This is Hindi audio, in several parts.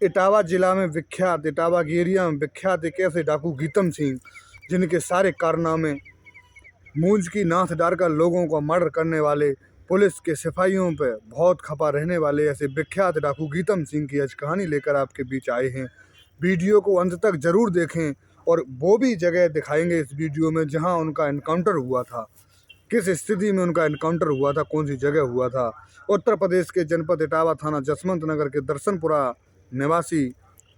इटावा जिला में विख्यात, इटावा की एरिया में विख्यात एक ऐसे डाकू गीतम सिंह, जिनके सारे कारनामे मूंज की नाथ डालकर लोगों को मर्डर करने वाले, पुलिस के सिपाहियों पे बहुत खपा रहने वाले ऐसे विख्यात डाकू गीतम सिंह की आज कहानी लेकर आपके बीच आए हैं। वीडियो को अंत तक जरूर देखें और वो भी जगह दिखाएंगे इस वीडियो में जहां उनका एनकाउंटर हुआ था, किस स्थिति में उनका एनकाउंटर हुआ था, कौन सी जगह हुआ था। उत्तर प्रदेश के जनपद इटावा थाना जसवंत नगर के दर्शनपुरा निवासी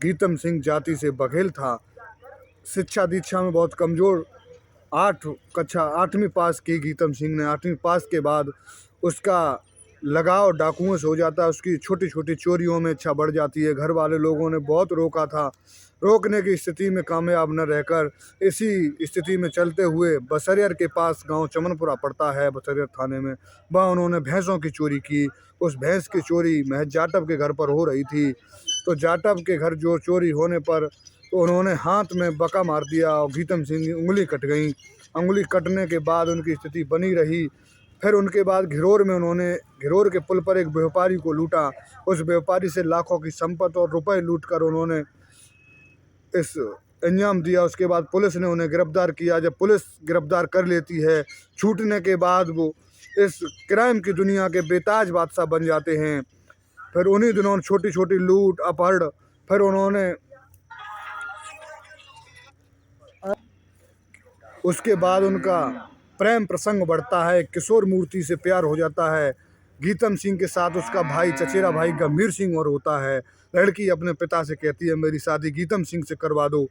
गीतम सिंह जाति से बघेल था। शिक्षा दीक्षा में बहुत कमज़ोर, 8वीं पास की गीतम सिंह ने। 8वीं पास के बाद उसका लगाव डाकुओं से हो जाता है, उसकी छोटी छोटी चोरियों में इच्छा बढ़ जाती है। घर वाले लोगों ने बहुत रोका था, रोकने की स्थिति में कामयाब न रहकर इसी स्थिति में चलते हुए बसरियर के पास गांव चमनपुरा पड़ता है, बसरियर थाने में, वहाँ उन्होंने भैंसों की चोरी की। उस भैंस की चोरी महज जाटव के घर पर हो रही थी, तो जाटव के घर जो चोरी होने पर तो उन्होंने हाथ में बका मार दिया और गीतम सिंह की उंगली कट गई। उंगली कटने के बाद उनकी स्थिति बनी रही। फिर उनके बाद घिरौर में उन्होंने घिरौर के पुल पर एक व्यापारी को लूटा। उस व्यापारी से लाखों की संपत्ति और रुपए लूटकर उन्होंने इस अंजाम दिया। उसके बाद पुलिस ने उन्हें गिरफ्तार किया। जब पुलिस गिरफ्तार कर लेती है, छूटने के बाद वो इस क्राइम की दुनिया के बेताज बादशाह बन जाते हैं। फिर उन्हीं दिनों छोटी छोटी लूट अपहरण, फिर उन्होंने उसके बाद उनका प्रेम प्रसंग बढ़ता है, किशोर मूर्ति से प्यार हो जाता है। गीतम सिंह के साथ उसका भाई, चचेरा भाई गंभीर सिंह और होता है। लड़की अपने पिता से कहती है मेरी शादी गीतम सिंह से करवा दो।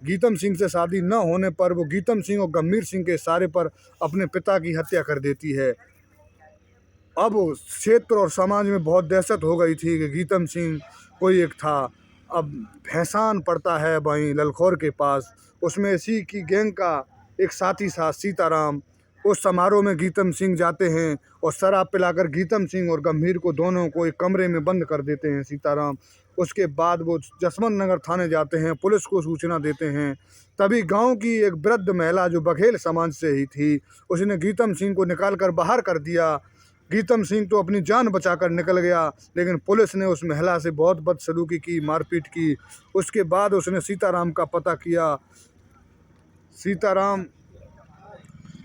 गीतम सिंह से शादी न होने पर वो गीतम सिंह और गंभीर सिंह के इशारे पर अपने पिता की हत्या कर देती है। अब क्षेत्र और समाज में बहुत दहशत हो गई थी कि गीतम सिंह कोई एक था। अब भैंसान पड़ता है वहीं ललखौर के पास, उसमें इसी की गैंग का एक साथी था सीताराम। उस समारोह में गीतम सिंह जाते हैं और शराब पिलाकर गीतम सिंह और गंभीर को दोनों को एक कमरे में बंद कर देते हैं सीताराम। उसके बाद वो जसवंत नगर थाने जाते हैं, पुलिस को सूचना देते हैं। तभी गांव की एक वृद्ध महिला जो बघेल समाज से ही थी, उसने गीतम सिंह को निकाल कर बाहर कर दिया। गीतम सिंह तो अपनी जान बचाकर निकल गया, लेकिन पुलिस ने उस महिला से बहुत बदसलूकी की, मारपीट की। उसके बाद उसने सीताराम का पता किया। सीताराम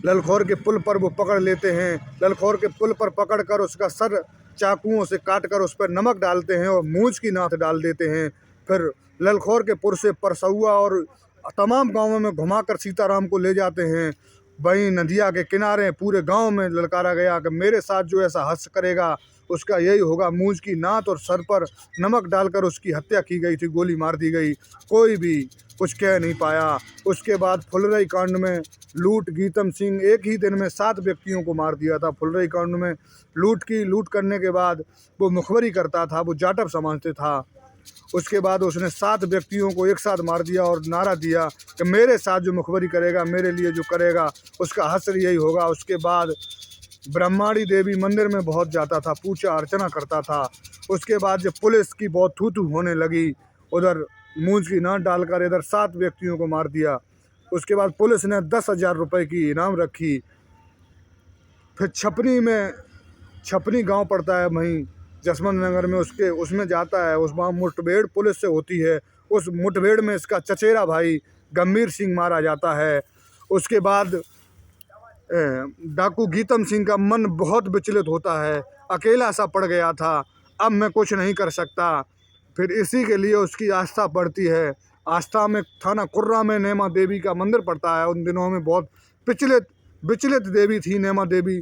ललखौर के पुल पर वो पकड़ लेते हैं। ललखौर के पुल पर पकड़कर उसका सर चाकुओं से काटकर उस पर नमक डालते हैं और मूंछ की नाथ डाल देते हैं। फिर ललखौर के पुर से परसौआ और तमाम गांवों में घुमाकर सीताराम को ले जाते हैं। वहीं नदिया के किनारे पूरे गांव में ललकारा गया कि मेरे साथ जो ऐसा हर्ष करेगा उसका यही होगा। मूंछ की नाथ और सर पर नमक डालकर उसकी हत्या की गई थी, गोली मार दी गई। कोई भी कुछ कह नहीं पाया। उसके बाद फुलरई कांड में लूट, गीतम सिंह एक ही दिन में 7 व्यक्तियों को मार दिया था। फुलरई कांड में लूट करने के बाद वो मुखबरी करता था, वो जाटव समाज से था। उसके बाद उसने 7 व्यक्तियों को एक साथ मार दिया और नारा दिया कि मेरे साथ जो मुखबरी करेगा, मेरे लिए जो करेगा, उसका हश्र यही होगा। उसके बाद ब्रह्माणी देवी मंदिर में बहुत जाता था, पूजा अर्चना करता था। उसके बाद जब पुलिस की बहुत थू होने लगी, उधर मूंछ की नाथ डालकर इधर 7 व्यक्तियों को मार दिया। उसके बाद पुलिस ने 10,000 रुपये की इनाम रखी। फिर छपनी गांव पड़ता है वहीं जसवंत नगर में, उसमें जाता है। उस वहाँ मुठभेड़ पुलिस से होती है। उस मुठभेड़ में इसका चचेरा भाई गंभीर सिंह मारा जाता है। उसके बाद डाकू गीतम सिंह का मन बहुत विचलित होता है, अकेला सा पड़ गया था, अब मैं कुछ नहीं कर सकता। फिर इसी के लिए उसकी आस्था बढ़ती है। आस्था में थाना कुर्रा में नेमा देवी का मंदिर पड़ता है। उन दिनों में बहुत विचलित देवी थी नेमा देवी।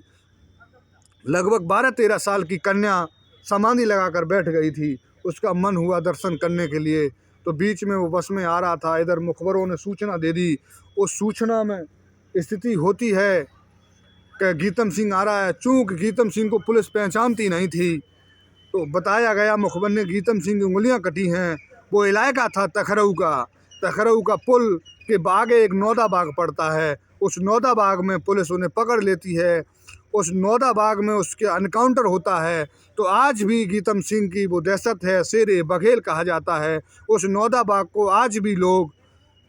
लगभग 12-13 साल की कन्या समाधि लगाकर बैठ गई थी। उसका मन हुआ दर्शन करने के लिए, तो बीच में वो बस में आ रहा था। इधर मुखबरों ने सूचना दे दी। उस सूचना में स्थिति होती है कि गीतम सिंह आ रहा है। चूँकि गीतम सिंह को पुलिस पहचानती नहीं थी, तो बताया गया मुखबर ने गीतम सिंह की उंगलियां कटी हैं। वो इलाका था तखरऊ का पुल के आगे एक नौदा बाग पड़ता है। उस नौदा बाग में पुलिस उन्हें पकड़ लेती है। उस नौदा बाग में उसके एनकाउंटर होता है। तो आज भी गीतम सिंह की वो दहशत है, शेरे बघेल कहा जाता है। उस नौदा बाग को आज भी लोग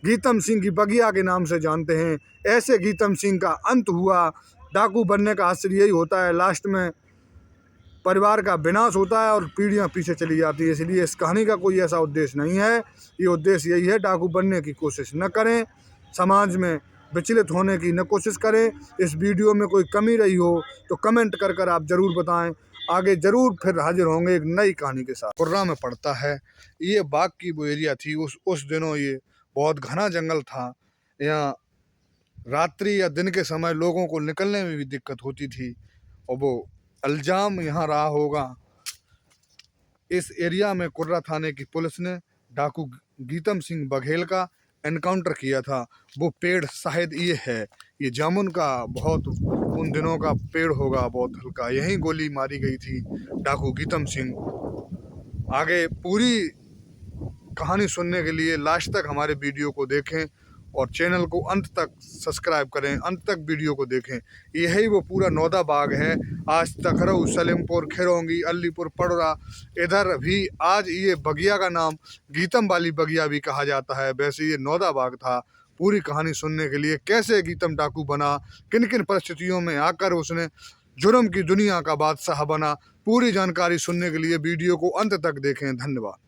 गीतम सिंह की बगिया के नाम से जानते हैं। ऐसे गीतम सिंह का अंत हुआ। डाकू बनने का हश्र यही होता है। लास्ट में परिवार का विनाश होता है और पीढ़ियां पीछे चली जाती है। इसलिए इस कहानी का कोई ऐसा उद्देश्य नहीं है। ये उद्देश्य यही है, डाकू बनने की कोशिश न करें, समाज में विचलित होने की न कोशिश करें। इस वीडियो में कोई कमी रही हो तो कमेंट कर कर आप ज़रूर बताएं। आगे ज़रूर फिर हाजिर होंगे एक नई कहानी के साथ। कुर्रा में पड़ता है, ये बाग की वो एरिया थी। उस दिनों ये बहुत घना जंगल था। यहाँ रात्रि या दिन के समय लोगों को निकलने में भी दिक्कत होती थी और वो इल्जाम यहाँ रहा होगा। इस एरिया में कुर्रा थाने की पुलिस ने डाकू गीतम सिंह बघेल का एनकाउंटर किया था। वो पेड़ शायद ये है, ये जामुन का बहुत उन दिनों का पेड़ होगा, बहुत हल्का। यहीं गोली मारी गई थी डाकू गीतम सिंह। आगे पूरी कहानी सुनने के लिए लास्ट तक हमारे वीडियो को देखें और चैनल को अंत तक सब्सक्राइब करें, अंत तक वीडियो को देखें। यही वो पूरा नौदा बाग है। आज तखरऊ, सलेमपुर, खिरोंगी, अलीपुर, पड़ोरा, इधर भी आज ये बगिया का नाम गीतम वाली बगिया भी कहा जाता है। वैसे ये नौदा बाग था। पूरी कहानी सुनने के लिए कैसे गीतम डाकू बना, किन किन परिस्थितियों में आकर उसने जुर्म की दुनिया का बादशाह बना, पूरी जानकारी सुनने के लिए वीडियो को अंत तक देखें। धन्यवाद।